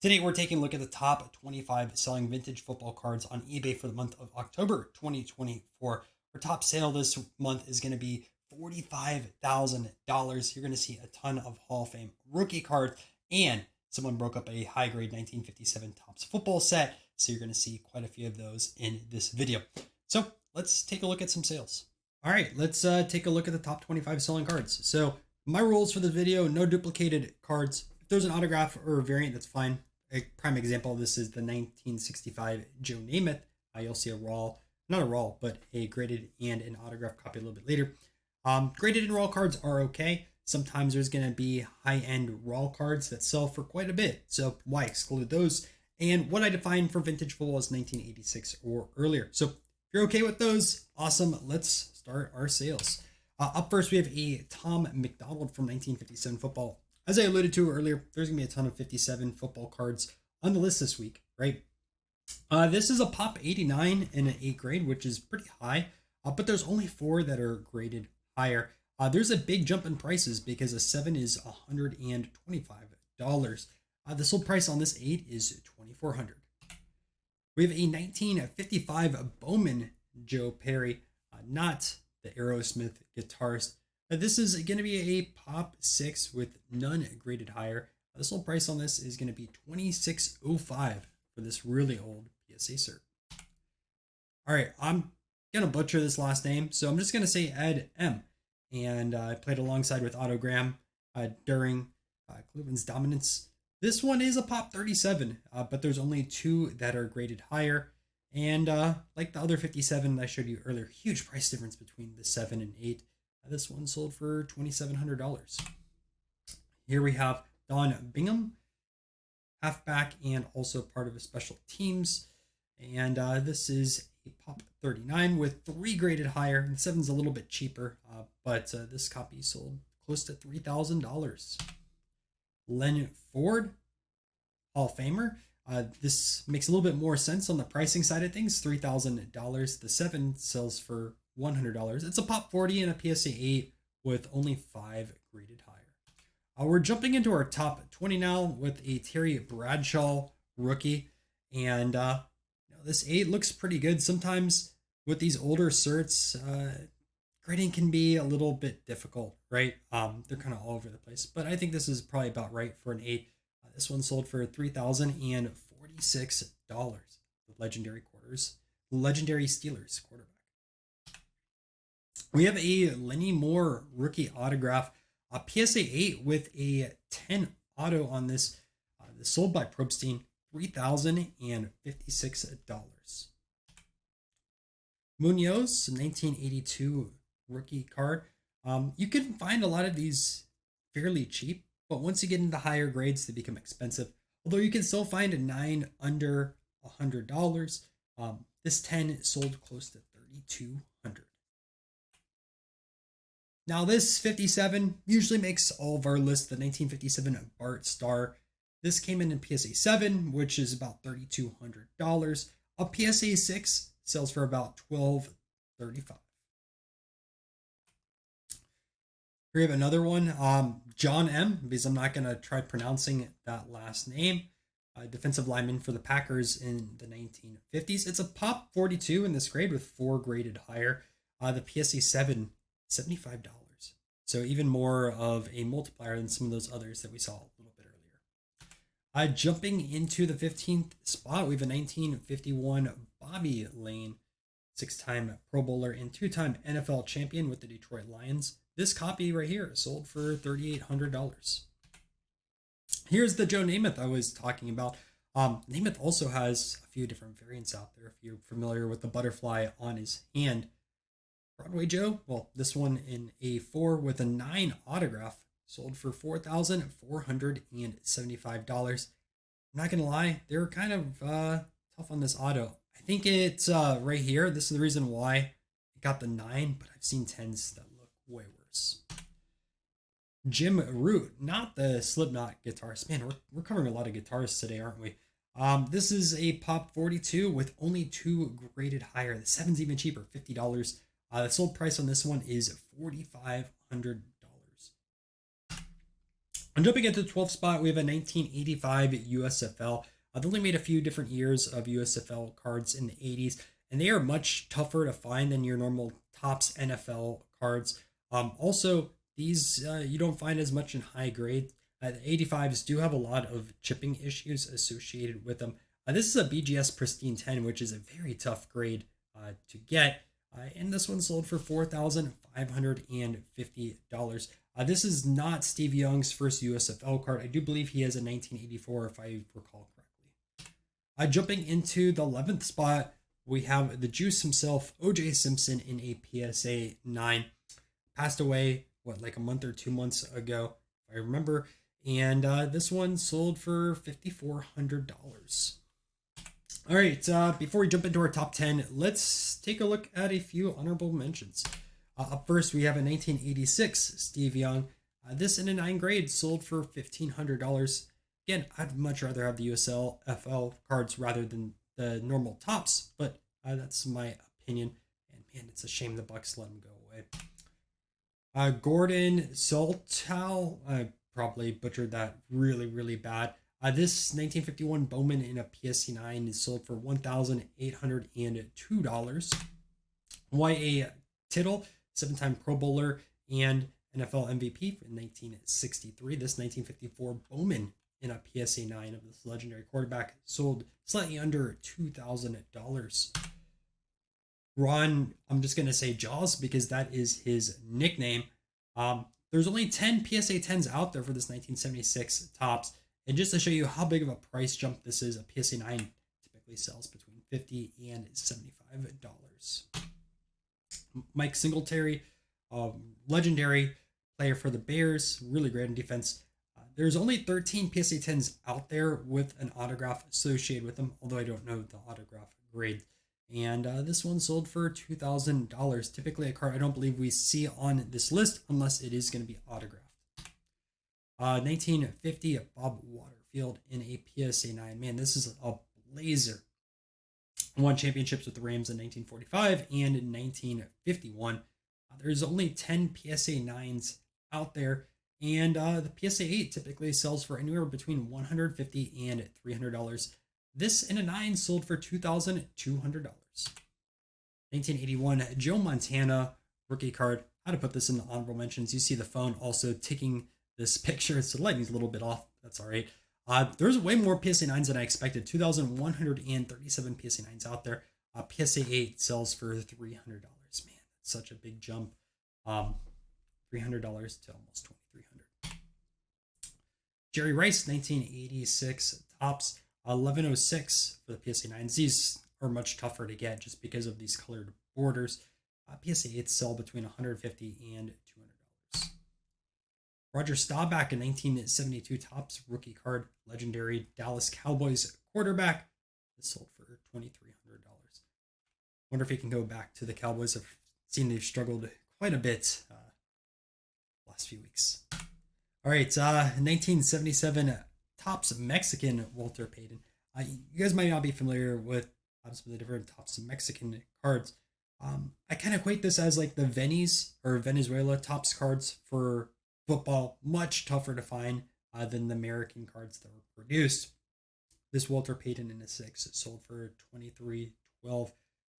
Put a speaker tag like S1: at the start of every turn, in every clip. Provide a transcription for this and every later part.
S1: Today, we're taking a look at the top 25 selling vintage football cards on eBay for the month of October 2024. Our top sale this month is going to be $45,000. You're going to see a ton of Hall of Fame rookie cards, and someone broke up a high grade 1957 Topps football set. So you're going to see quite a few of those in this video. So let's take a look at some sales. All right, let's take a look at the top 25 selling cards. So my rules for the video: no duplicated cards. If there's an autograph or a variant, that's fine. A prime example of this is the 1965 Joe Namath. You'll see a raw, not a raw, but a graded and an autograph copy a little bit later. Graded and raw cards are okay. Sometimes there's going to be high-end raw cards that sell for quite a bit, so why exclude those? And what I define for vintage football is 1986 or earlier. So if you're okay with those, awesome. Let's start our sales. Up first, we have a Tom McDonald from 1957 football. As I alluded to earlier, there's going to be a ton of 57 football cards on the list this week, right? This is a pop 89 in an 8 grade, which is pretty high, but there's only 4 that are graded higher. There's a big jump in prices because a 7 is $125. The sold price on this 8 is $2,400. We have a 1955 Bowman Joe Perry, not the Aerosmith guitarist. This is going to be a pop 6 with none graded higher. The sold price on this is going to be $2,605 for this really old PSA cert. All right, I'm going to butcher this last name, so I'm just going to say Ed M. And I played alongside with Autogram during Cleveland's dominance. This one is a pop 37, but there's only 2 that are graded higher. And like the other 57 I showed you earlier, huge price difference between the 7 and 8. This one sold for $2,700. Here we have Don Bingham, halfback and also part of a special teams. And this is a pop 39 with 3 graded higher. And 7's a little bit cheaper, but this copy sold close to $3,000. Len Ford, Hall of Famer. This makes a little bit more sense on the pricing side of things. $3,000. The 7 sells for $100. It's a pop 40 and a PSA 8 with only 5 graded higher. We're jumping into our top 20 now with a Terry Bradshaw rookie. And this 8 looks pretty good. Sometimes with these older certs, grading can be a little bit difficult, right? They're kind of all over the place. But I think this is probably about right for an 8. This one sold for $3,046. The legendary Steelers quarterback. We have a Lenny Moore rookie autograph, a PSA 8 with a 10 auto on this. This sold by Probstein, $3,056. Munoz, 1982 rookie card. You can find a lot of these fairly cheap, but once you get into higher grades, they become expensive. Although you can still find a 9 under $100. This 10 sold close to $3,200. Now this 57 usually makes all of our lists. The 1957 Bart Starr. This came in PSA 7, which is about $3,200. A PSA 6 sells for about $1,235. Here we have another one, John M, because I'm not going to try pronouncing that last name. Defensive lineman for the Packers in the 1950s. It's a pop 42 in this grade with 4 graded higher. The PSA 7, $75. So even more of a multiplier than some of those others that we saw a little bit earlier. Jumping into the 15th spot, we have a 1951 Bobby Lane, 6-time Pro Bowler and 2-time NFL champion with the Detroit Lions. This copy right here sold for $3,800. Here's the Joe Namath I was talking about. Namath also has a few different variants out there. If you're familiar with the butterfly on his hand, Broadway Joe, well, this one in A4 with a 9 autograph sold for $4,475. I'm not going to lie, they're kind of tough on this auto. I think it's right here. This is the reason why it got the 9, but I've seen 10s that look way worse. Jim Root, not the Slipknot guitarist. Man, we're covering a lot of guitarists today, aren't we? This is a pop 42 with only 2 graded higher. The 7's even cheaper, $50. The sold price on this one is $4,500. I'm jumping into the 12th spot. We have a 1985 USFL. They only made a few different years of USFL cards in the 80s, and they are much tougher to find than your normal Topps NFL cards. Also, these you don't find as much in high grade. The 85s do have a lot of chipping issues associated with them. This is a BGS Pristine 10, which is a very tough grade to get. And this one sold for $4,550. This is not Steve Young's first USFL card. I do believe he has a 1984, if I recall correctly. Jumping into the 11th spot, we have the Juice himself, O.J. Simpson, in a PSA 9. Passed away, like a month or 2 months ago, if I remember. And this one sold for $5,400. All right, before we jump into our top 10, let's take a look at a few honorable mentions. Up first, we have a 1986 Steve Young. This in a 9 grade sold for $1,500. Again, I'd much rather have the USFL cards rather than the normal Topps, but that's my opinion. And man, it's a shame the Bucks let him go away. Gordon Soltau, I probably butchered that really bad. This 1951 Bowman in a PSA 9 is sold for $1,802. Y.A. Tittle, 7-time Pro Bowler and NFL MVP in 1963. This 1954 Bowman in a PSA 9 of this legendary quarterback sold slightly under $2,000. Ron, I'm just going to say Jaws because that is his nickname. There's only 10 PSA 10s out there for this 1976 Topps. And just to show you how big of a price jump this is, a PSA 9 typically sells between $50 and $75. Mike Singletary, legendary player for the Bears, really great in defense. There's only 13 PSA 10s out there with an autograph associated with them, although I don't know the autograph grade. And this one sold for $2,000. Typically a card I don't believe we see on this list unless it is going to be autographed. 1950 Bob Waterfield in a PSA 9. Man, this is a blazer. Won championships with the Rams in 1945 and in 1951. There's only 10 PSA 9s out there, and the PSA 8 typically sells for anywhere between $150 and $300. This in a 9 sold for $2,200. 1981 Joe Montana rookie card. How to put this in the honorable mentions. You see the phone also ticking this picture. So the lighting's a little bit off. That's all right. There's way more PSA 9s than I expected. 2,137 PSA 9s out there. PSA 8 sells for $300. Man, that's such a big jump. $300 to almost $2,300. Jerry Rice, 1986 Topps, 1106 for the PSA 9s. These are much tougher to get just because of these colored borders. PSA 8s sell between $150 and $200. Roger Staubach, a 1972 Topps rookie card, legendary Dallas Cowboys quarterback. This sold for $2,300. Wonder if he can go back to the Cowboys. I've seen they've struggled quite a bit last few weeks. All right, 1977 Topps Mexican Walter Payton. You guys might not be familiar with some of the different Topps Mexican cards. I kind of equate this as like the Venice or Venezuela Topps cards for football. Much tougher to find than the American cards that were produced. This Walter Payton in a 6 sold for $23.12.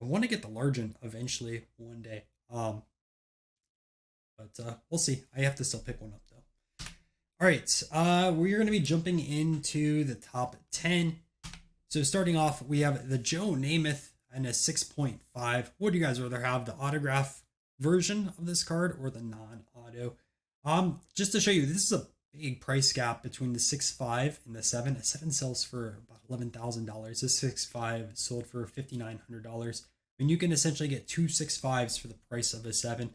S1: I want to get the large one eventually one day. But we'll see. I have to still pick one up though. All right, we're going to be jumping into the top 10. So starting off, we have the Joe Namath and a 6.5. What do you guys rather have, the autograph version of this card or the non-auto? Just to show you, this is a big price gap between the 6.5 and the 7. A 7 sells for about $11,000. This 6.5 sold for $5,900. And you can essentially get two 6.5s for the price of a 7.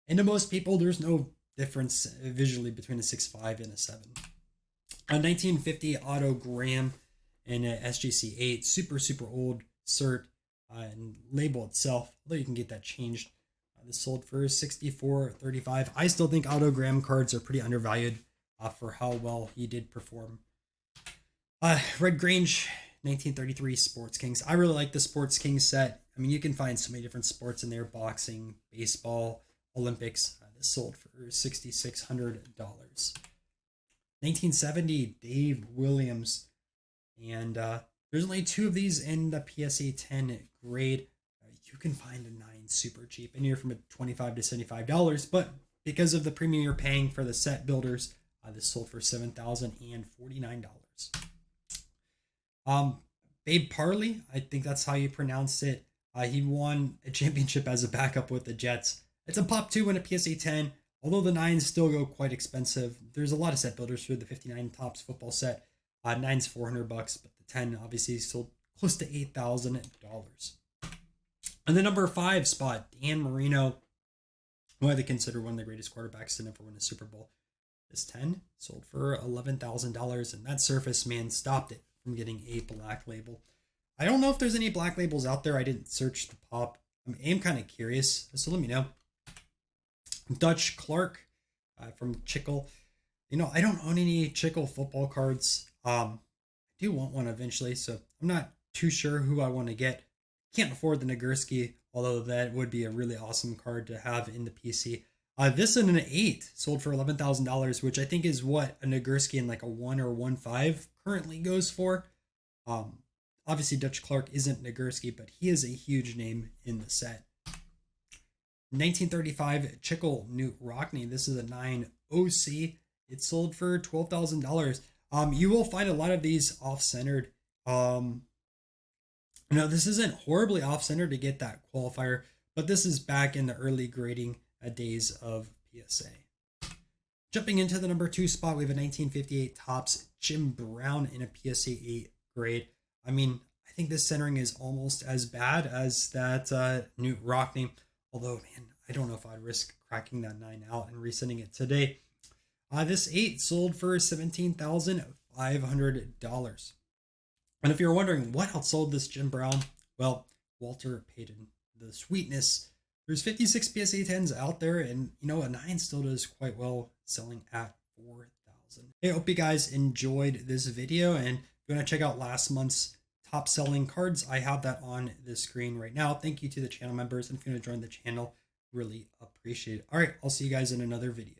S1: And to most people, there's no difference visually between a 6.5 and a 7. A 1950 Otto Graham and a SGC 8, super old cert and label itself, although you can get that changed. This sold for $64.35. I still think Otto Graham cards are pretty undervalued for how well he did perform. Red Grange, 1933 Sports Kings. I really like the Sports Kings set. I mean, you can find so many different sports in there: boxing, baseball, Olympics. This sold for $6,600. 1970 Dave Williams. And there's only 2 of these in the PSA 10 grade. You can find a 9 super cheap, anywhere from $25 to $75. But because of the premium you're paying for the set builders, this sold for $7,049. Babe Parley, I think that's how you pronounce it. He won a championship as a backup with the Jets. It's a pop 2 in a PSA 10. Although the 9s still go quite expensive, there's a lot of set builders for the 59 Topps football set. 9's $400, but the 10 obviously sold close to $8,000. And the number 5 spot, Dan Marino, who I consider one of the greatest quarterbacks to never win a Super Bowl. This 10 sold for $11,000, and that Surface Man stopped it from getting a black label. I don't know if there's any black labels out there. I didn't search the pop. I am kind of curious, so let me know. Dutch Clark from Chickle. I don't own any Chickle football cards. I do want one eventually, so I'm not too sure who I want to get. Can't afford the Nagurski, although that would be a really awesome card to have in the PC. This in an 8 sold for $11,000, which I think is what a Nagurski in like a 1 or 1.5 currently goes for. Obviously, Dutch Clark isn't Nagurski, but he is a huge name in the set. 1935 Chickle Newt Rockney. This is a 9 OC. It sold for $12,000. You will find a lot of these off-centered. This isn't horribly off-centered to get that qualifier, but this is back in the early grading days of PSA. Jumping into the number 2 spot, we have a 1958 Topps Jim Brown in a PSA 8 grade. I think this centering is almost as bad as that Newt Rockney. Although, man, I don't know if I'd risk cracking that 9 out and resending it today. This 8 sold for $17,500. And if you're wondering what outsold this Jim Brown, well, Walter Payton, the sweetness. There's 56 PSA 10s out there, and a 9 still does quite well, selling at $4,000. Hey, I hope you guys enjoyed this video, and if you want to check out last month's top selling cards, I have that on the screen right now. Thank you to the channel members, and if you want to join the channel, really appreciate it. All right, I'll see you guys in another video.